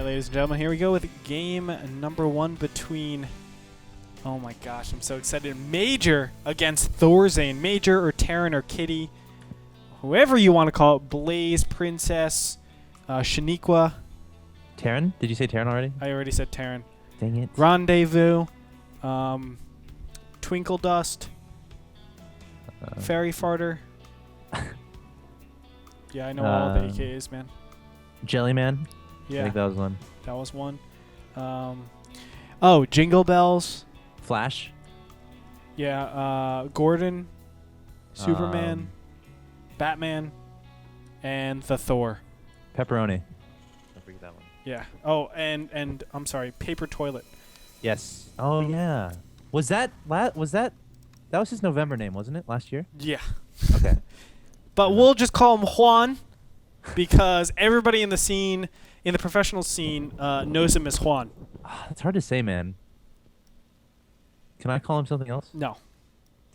right, ladies and gentlemen, here we go with game number 1 between, oh my gosh, I'm so excited, Major against Thorzain. Major or Terran or Kitty, whoever you want to call it, Blaze, Princess, Shaniqua. Terran? Did you say Terran already? I already said Terran. Dang it. Rendezvous, Twinkle Dust, Fairy Farter. Yeah, I know all the AKAs, man. Jellyman? Yeah. I think that was one. That was one. Oh, Jingle Bells. Flash? Yeah, Gordon, Superman, Batman, and the Thor. Pepperoni. Don't forget that one. Yeah. Oh, and I'm sorry, Paper Toilet. Yes. Oh, yeah. Was that that was his November name, wasn't it? Last year? Yeah. Okay. But we'll just call him Juan because everybody in the scene, in the professional scene, knows him as Juan. It's hard to say, man. Can I call him something else? No.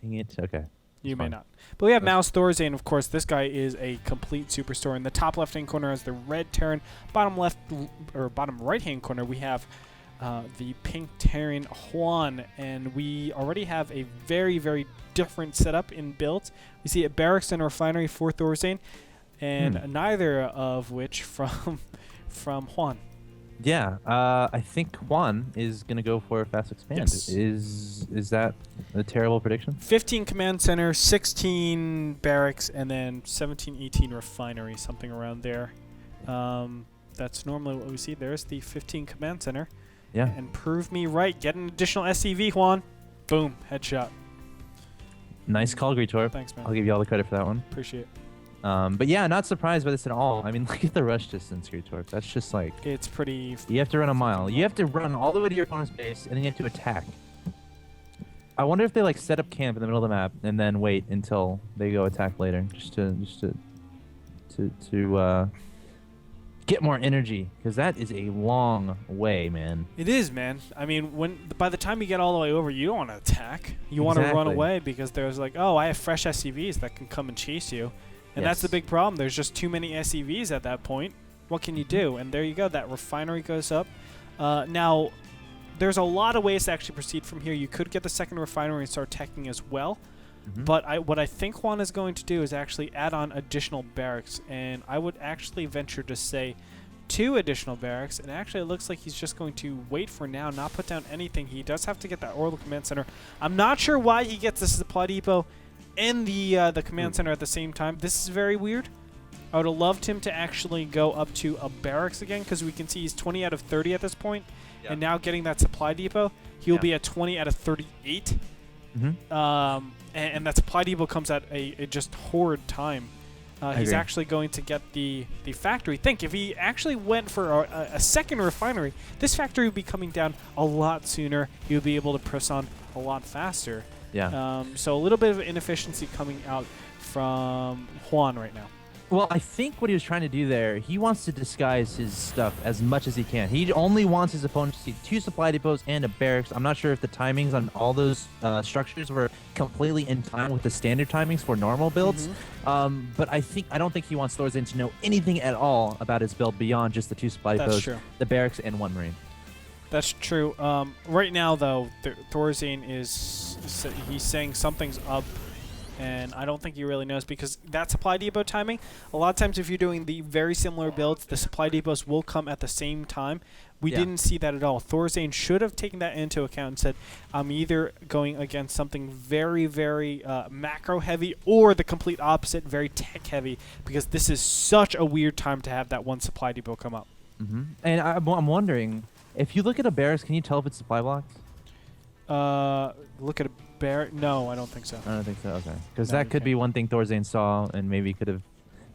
Dang it. Okay. You may not. But we have Mouse Thorzain, of course. This guy is a complete superstar. In the top left-hand corner is the red Terran. Bottom right-hand corner, we have the pink Terran Juan. And we already have a very, very different setup in builds. We see a barracks and a refinery for Thorzain, and neither of which from Juan. Yeah, I think Juan is going to go for a fast expand. Yes. Is that a terrible prediction? 15 command center, 16 barracks, and then 17, 18 refinery, something around there. That's normally what we see. There's the 15 command center. Yeah. And prove me right. Get an additional SCV, Juan. Boom. Headshot. Nice call, Gretorp. Thanks, man. I'll give you all the credit for that one. Appreciate it. But yeah, not surprised by this at all. I mean, look at the rush distance, Gretorp. That's just like... It's pretty... You have to run a mile. You have to run all the way to your opponent's base, and then you have to attack. I wonder if they like set up camp in the middle of the map and then wait until they go attack later, just to get more energy, because that is a long way, man. It is, man. I mean, by the time you get all the way over, you don't want to attack. You want to run away because there's like, oh, I have fresh SCVs that can come and chase you. And that's the big problem. There's just too many SCVs at that point. What can you do? And there you go. That refinery goes up. Now, there's a lot of ways to actually proceed from here. You could get the second refinery and start teching as well. But what I think Juan is going to do is actually add on additional barracks. And I would actually venture to say 2 additional barracks. And actually, it looks like he's just going to wait for now, not put down anything. He does have to get that Orbital Command Center. I'm not sure why he gets the supply depot and the command center at the same time. This is very weird. I would have loved him to actually go up to a barracks again, because we can see he's 20 out of 30 at this point. Yeah. And now getting that supply depot, he'll be at 20 out of 38. And that supply depot comes at a just horrid time. He's actually going to get the factory. Think, if he actually went for a second refinery, this factory would be coming down a lot sooner. He would be able to press on a lot faster. Yeah. So a little bit of inefficiency coming out from Juan right now. Well, I think what he was trying to do there, he wants to disguise his stuff as much as he can. He only wants his opponent to see 2 supply depots and a barracks. I'm not sure if the timings on all those structures were completely in time with the standard timings for normal builds. But I don't think he wants Thorzain to know anything at all about his build beyond just the 2 supply depots, the barracks, and 1 marine. That's true. Right now, though, Thorzain he's saying something's up. And I don't think he really knows, because that supply depot timing, a lot of times if you're doing the very similar builds, the supply depots will come at the same time. We didn't see that at all. Thorzain should have taken that into account and said, I'm either going against something very, very macro heavy, or the complete opposite, very tech heavy, because this is such a weird time to have that one supply depot come up. And I'm wondering, if you look at a barracks, can you tell if it's supply blocked? Look at a barrack. No, I don't think so. I don't think so. Okay, because that could be one thing Thorzain saw, and maybe could have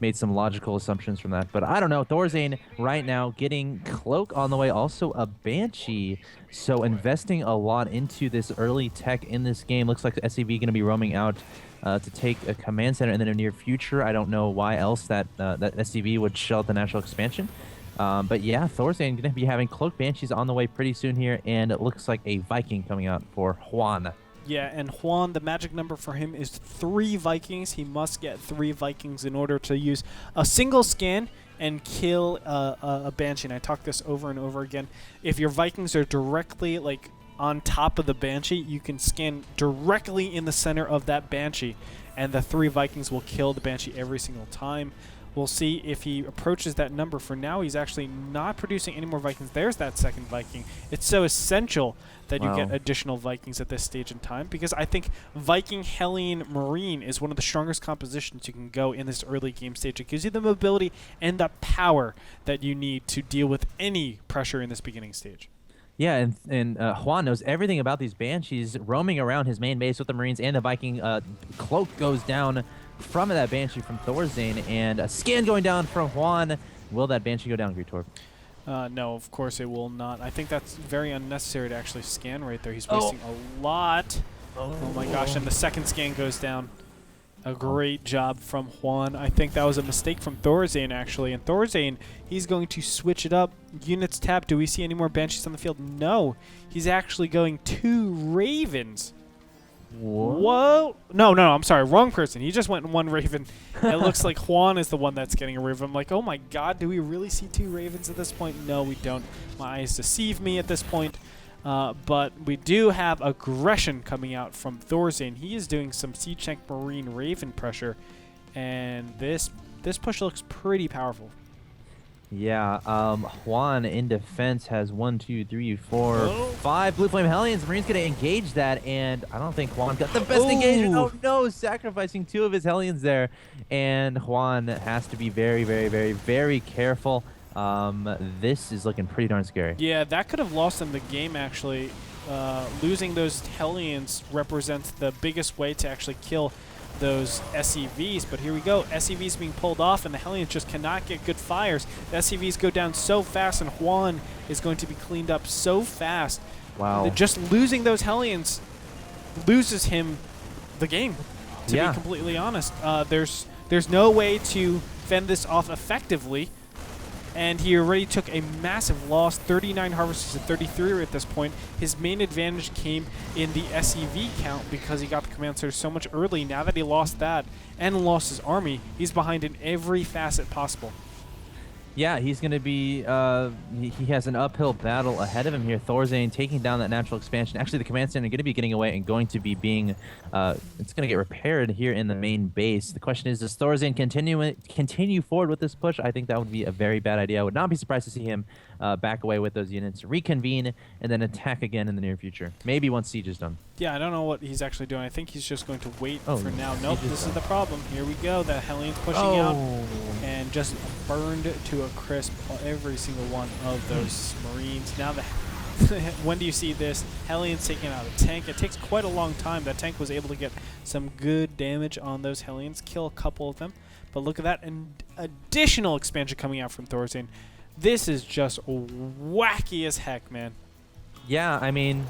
made some logical assumptions from that. But I don't know. Thorzain right now getting Cloak on the way, also a Banshee. So investing a lot into this early tech in this game. Looks like the SCV going to be roaming out to take a command center in the near future. I don't know why else that SCV would shell the natural expansion. But yeah, Thorzain going to be having Cloak Banshees on the way pretty soon here, and it looks like a Viking coming out for Juan. Yeah, and Juan, the magic number for him is 3 Vikings. He must get 3 Vikings in order to use a single scan and kill a Banshee. And I talk this over and over again. If your Vikings are directly like on top of the Banshee, you can scan directly in the center of that Banshee, and the 3 Vikings will kill the Banshee every single time. We'll see if he approaches that number. For now, he's actually not producing any more Vikings. There's that second Viking. It's so essential that you get additional Vikings at this stage in time, because I think Viking, Hellion, Marine is one of the strongest compositions you can go in this early game stage. It gives you the mobility and the power that you need to deal with any pressure in this beginning stage. Yeah, and Juan knows everything about these Banshees roaming around his main base with the Marines, and the Viking cloak goes down from that Banshee from Thorzain, and a scan going down from Juan. Will that Banshee go down, Gretorp? No, of course it will not. I think that's very unnecessary to actually scan right there. He's wasting a lot. Oh my gosh, and the second scan goes down. A great job from Juan. I think that was a mistake from Thorzain, actually. And Thorzain, he's going to switch it up. Units tapped. Do we see any more Banshees on the field? No. He's actually going 2 Ravens. Whoa. No, I'm sorry. Wrong person. He just went 1 Raven. It looks like Juan is the one that's getting a Raven. I'm like, oh my god, do we really see 2 Ravens at this point? No, we don't. My eyes deceive me at this point. But we do have aggression coming out from Thorzain. He is doing some Siege Tank Marine Raven pressure, and this push looks pretty powerful. Yeah, Juan in defense has 1, 2, 3, 4, 5 Blue Flame Hellions. Marine's going to engage that, and I don't think Juan got the best engagement. Oh no, sacrificing 2 of his Hellions there, and Juan has to be very, very, very, very careful. This is looking pretty darn scary. Yeah, that could have lost him the game, actually. Losing those Hellions represents the biggest way to actually kill those SCVs, but here we go. SCVs being pulled off, and the Hellions just cannot get good fires. The SCVs go down so fast, and Juan is going to be cleaned up so fast. Wow. Just losing those Hellions loses him the game, to be completely honest. There's no way to fend this off effectively, and he already took a massive loss, 39 harvests to 33 at this point. His main advantage came in the SCV count because he got the command center so much early. Now that he lost that and lost his army, he's behind in every facet possible. Yeah, he's going to be, he has an uphill battle ahead of him here. Thorzain taking down that natural expansion. Actually, the command center going to be getting away and going to be being, it's going to get repaired here in the main base. The question is, does Thorzain continue forward with this push? I think that would be a very bad idea. I would not be surprised to see him back away with those units, reconvene, and then attack again in the near future. Maybe once siege is done. Yeah, I don't know what he's actually doing. I think he's just going to wait for now. Nope, this is the problem. Here we go. The Hellion's pushing out and just burned to a crisp every single one of those Marines. Now, when do you see this? Hellion's taking out a tank. It takes quite a long time. That tank was able to get some good damage on those Hellions, kill a couple of them. But look at that, and additional expansion coming out from Thorzain. This is just wacky as heck, man. Yeah, I mean,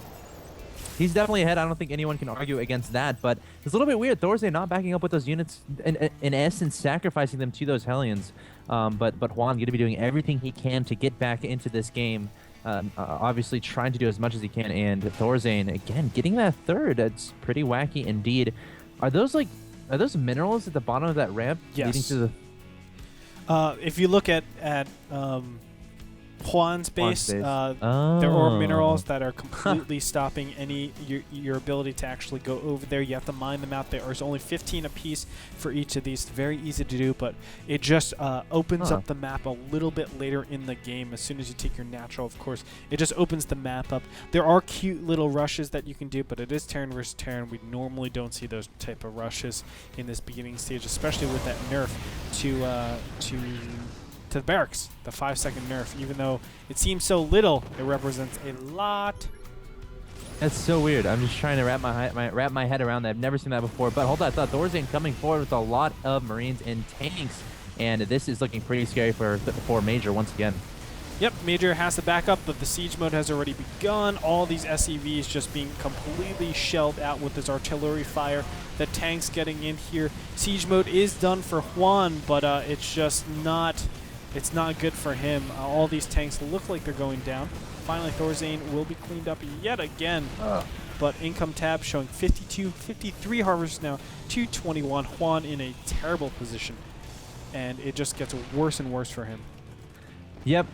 he's definitely ahead. I don't think anyone can argue against that, but it's a little bit weird. Thorzain not backing up with those units, in essence, sacrificing them to those Hellions. But Juan going to be doing everything he can to get back into this game, obviously trying to do as much as he can, and Thorzain, again, getting that third. That's pretty wacky indeed. Are those minerals at the bottom of that ramp leading to the... if you look at Juan's base, there are minerals that are completely stopping your ability to actually go over there. You have to mine them out. There's only 15 apiece for each of these. Very easy to do, but it just opens up the map a little bit later in the game. As soon as you take your natural, of course, it just opens the map up. There are cute little rushes that you can do, but it is Terran versus Terran. We normally don't see those type of rushes in this beginning stage, especially with that nerf to the barracks, the 5-second nerf. Even though it seems so little, it represents a lot. That's so weird. I'm just trying to wrap my head around that. I've never seen that before. But hold on, I thought Thorzain coming forward with a lot of Marines and tanks, and this is looking pretty scary for Major once again. Yep, Major has to back up, but the siege mode has already begun. All these SCVs just being completely shelled out with this artillery fire. The tanks getting in here. Siege mode is done for Juan, but it's just not... It's not good for him. All these tanks look like they're going down. Finally, Thorzain will be cleaned up yet again. But income tab showing 52, 53 harvests now, 221. Juan in a terrible position. and it just gets worse and worse for him. Yep,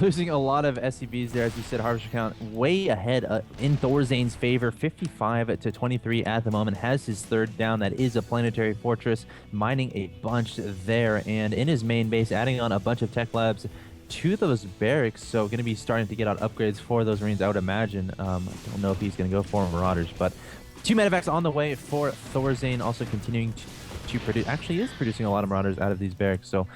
losing a lot of SCVs there, as you said. Harvester count way ahead in Thorzain's favor, 55 to 23 at the moment. Has his third down. That is a planetary fortress, mining a bunch there, and in his main base, adding on a bunch of tech labs to those barracks. So going to be starting to get out upgrades for those Marines, I would imagine. I don't know if he's going to go for Marauders, but 2 medevacs on the way for Thorzain, also continuing to produce. Actually, is producing a lot of Marauders out of these barracks. So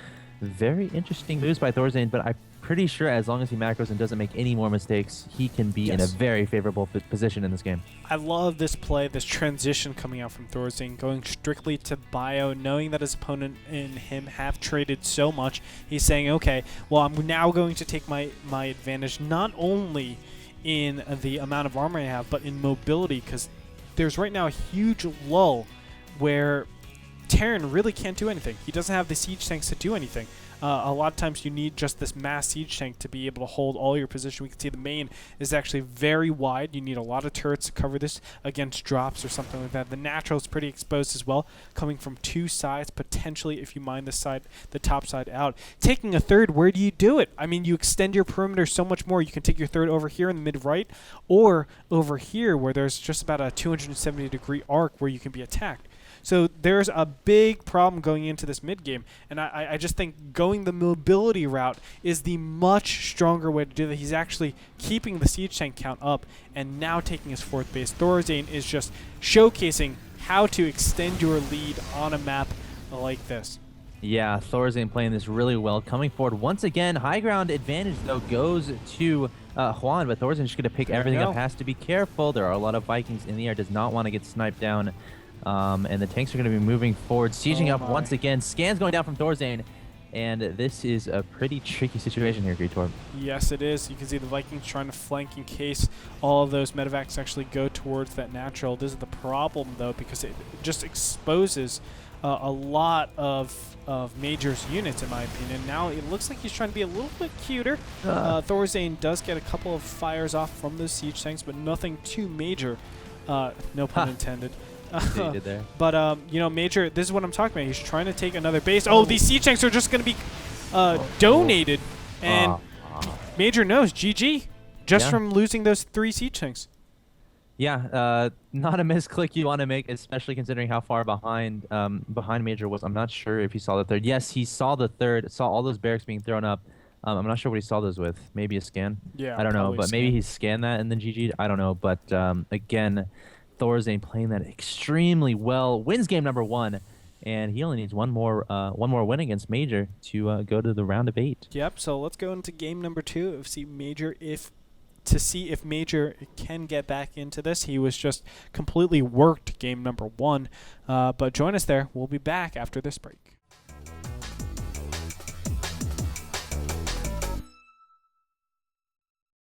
very interesting moves by Thorzain, but I'm pretty sure as long as he macros and doesn't make any more mistakes, he can be in a very favorable position in this game. I love this play, this transition coming out from Thorzain, going strictly to bio, knowing that his opponent and him have traded so much. He's saying, okay, well, I'm now going to take my advantage not only in the amount of armor I have, but in mobility, because there's right now a huge lull where Terran really can't do anything. He doesn't have the siege tanks to do anything. A lot of times you need just this mass siege tank to be able to hold all your position. We can see the main is actually very wide. You need a lot of turrets to cover this against drops or something like that. The natural is pretty exposed as well, coming from 2 sides, potentially if you mine this side, the top side out. Taking a third, where do you do it? I mean, you extend your perimeter so much more. You can take your third over here in the mid-right or over here where there's just about a 270-degree arc where you can be attacked. So there's a big problem going into this mid game, and I just think going the mobility route is the much stronger way to do that. He's actually keeping the siege tank count up and now taking his 4th base. Thorzain is just showcasing how to extend your lead on a map like this. Yeah, Thorzain playing this really well. Coming forward once again. High ground advantage, though, goes to Juan, but Thorzain's just going to pick everything up. Has to be careful. There are a lot of Vikings in the air. Does not want to get sniped down. And the tanks are going to be moving forward, sieging up once again. Scans going down from Thorzain, and this is a pretty tricky situation here, Gretorp. Yes, it is. You can see the Vikings trying to flank in case all of those medevacs actually go towards that natural. This is the problem, though, because it just exposes a lot of Major's units, in my opinion. Now it looks like he's trying to be a little bit cuter. Thorzain does get a couple of fires off from those siege tanks, but nothing too major. No pun intended. There. But, you know, Major, this is what I'm talking about. He's trying to take another base. Oh, these siege tanks are just going to be donated. And Major knows GG just from losing those 3 siege tanks. Yeah, not a misclick you want to make, especially considering how far behind Major was. I'm not sure if he saw the third. Yes, he saw the third, saw all those barracks being thrown up. I'm not sure what he saw those with. Maybe a scan? Yeah, I don't know, but maybe he scanned that and then GG'd. I don't know, but again, Thorzain playing that extremely well, wins game number 1, and he only needs one more win against Major to go to the round of 8. Yep. So let's go into game number 2 to see if Major can get back into this. He was just completely worked game number 1, but join us there. We'll be back after this break.